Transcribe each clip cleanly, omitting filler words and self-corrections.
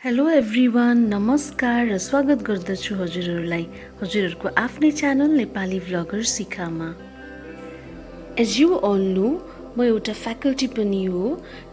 Hello everyone, नमस्कार र स्वागत गर्दछु हजुरहरूलाई हजुरहरूको आफ्नै च्यानल नेपाली भ्लगर शिखामा। एज यु अल नो, म एउटा फ्याकल्टी पनि हो,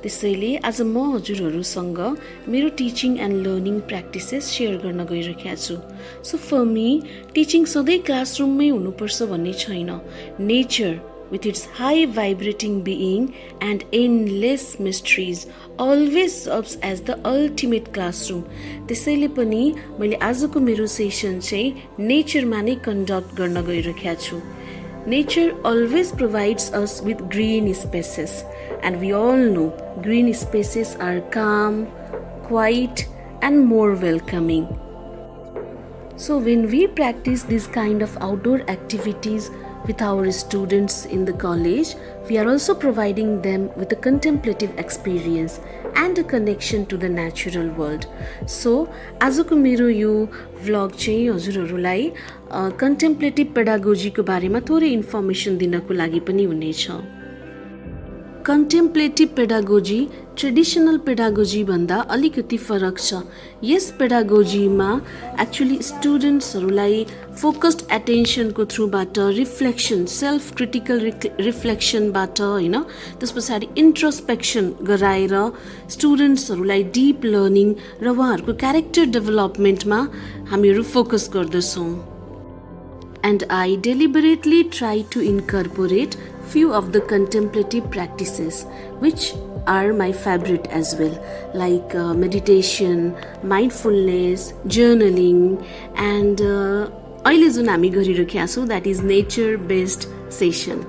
त्यसैले आज म हजुरहरूसँग मेरो teaching end learning practices share गर्न गइरहेको छु। सो फर मी, टिचिङ सधैँ क्लासरुममै हुनुपर्छ भन्ने छैन। Nature with its high vibrating being and endless mysteries always serves as the ultimate classroom. त्यसैले पनि मैले आजको मेरो सेसन चाहिँ नेचरमा नै कन्डक्ट गर्न गइरहेको छु। Nature always provides us with green spaces, and we all know green spaces are calm, quiet and more welcoming. So when we practice this kind of outdoor activities with our students in the college, we are also providing them with a contemplative experience and a connection to the natural world. So, आजको मेरो यो vlog चाहिँ हजुरहरूलाई contemplative pedagogy को बारेमा थोरै information दिनको लागि पनि हुनेछ। कन्टेम्प्लेटिभ पेडागोजी ट्रेडिसनल पेडागोजी भन्दा अलिकति फरक छ। यस पेडागोजीमा एक्चुअली स्टुडेन्ट्सहरूलाई फोकस्ड एटेन्सनको थ्रुबाट रिफ्लेक्सन, सेल्फ क्रिटिकल रिफ्लेक्सनबाट होइन, त्यस पछाडि इन्ट्रोस्पेक्सन गराएर स्टुडेन्ट्सहरूलाई डिप लर्निङ र उहाँहरूको क्यारेक्टर डेभलपमेन्टमा हामीहरू फोकस गर्दछौँ। And I deliberately try to incorporate few of the contemplative practices which are my favorite as well, like meditation, mindfulness, journaling and अहिले जुन हामी गरिरहेका छौँ that is nature based session.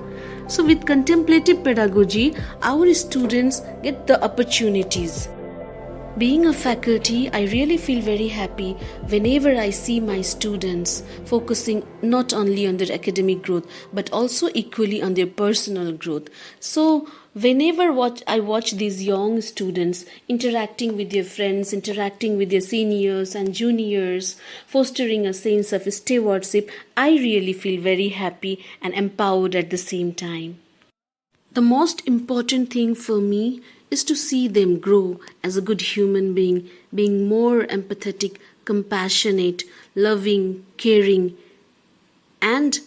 So with contemplative pedagogy, our students get the opportunities. Being a faculty, I really feel very happy whenever I see my students focusing not only on their academic growth but also equally on their personal growth. So whenever I watch these young students interacting with their friends, interacting with their seniors and juniors, fostering a sense of stewardship, I really feel very happy and empowered at the same time. The most important thing for me is to see them grow as a good human being, being more empathetic, compassionate, loving, caring, and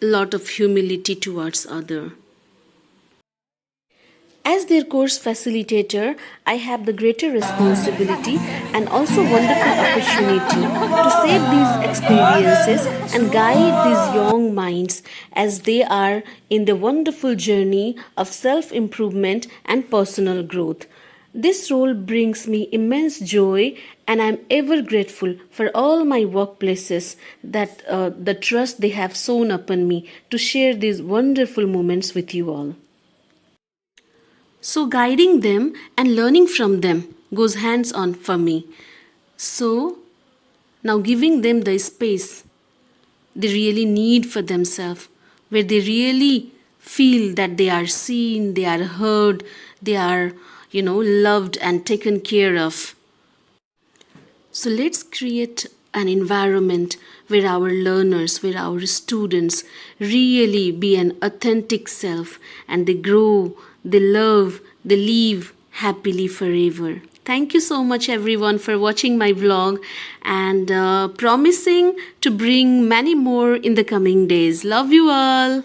a lot of humility towards others. As their course facilitator, I have the greater responsibility and also wonderful opportunity to shape these experiences and guide these young minds as they are in the wonderful journey of self-improvement and personal growth. This role brings me immense joy and I am ever grateful for all my workplaces that the trust they have shown upon me to share these wonderful moments with you all. So guiding them and learning from them goes hands on for me. So now giving them the space they really need for themselves, where they really feel that they are seen, they are heard, they are, loved and taken care of. So let's create an environment where our learners, where our students really be an authentic self and they grow, they love, they live happily forever. Thank you so much everyone for watching my vlog and promising to bring many more in the coming days. Love you all.